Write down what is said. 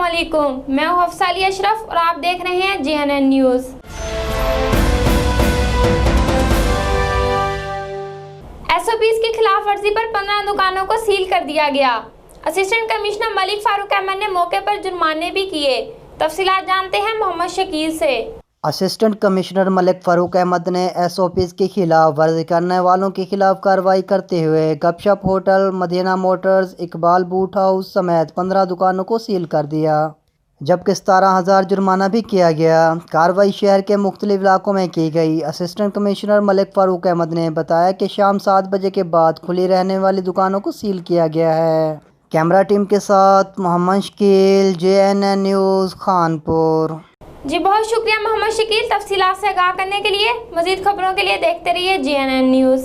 अस्सलामुअलैकुम, मैं हूं हफ्साली अशरफ और आप देख रहे हैं JNN न्यूज़। SOPs की खिलाफ वर्जी पर 15 दुकानों को सील कर दिया गया। असिस्टेंट कमिश्नर मलिक फारूक अहमद ने मौके पर जुर्माने भी किए। तफसीलात जानते हैं मोहम्मद शकील से। असिस्टेंट कमिश्नर मलिक फारूक अहमद ने SOPs की खिलाफ वर्जी करने वालों के खिलाफ कार्रवाई करते हुए Gupshup hotel, Madina motors, Iqbal boot house समेत 15 दुकानों को सील कर दिया, जबकि 17,000 जुर्माना भी किया गया। कार्रवाई शहर के मुख्तलिफ इलाकों में की गई। असिस्टेंट कमिश्नर मलिक फारूक अहमद ने बताया कि शाम 7 बजे के बाद खुली रहने वाली दुकानों को सील किया गया है। कैमरा टीम के साथ मोहम्मद शकील, JNN न्यूज़, खानपुर। जी बहुत शुक्रिया मोहम्मद शकील, तफसीलात से आगाह करने के लिए। मज़ीद खबरों के लिए देखते रहिए JNN न्यूज़।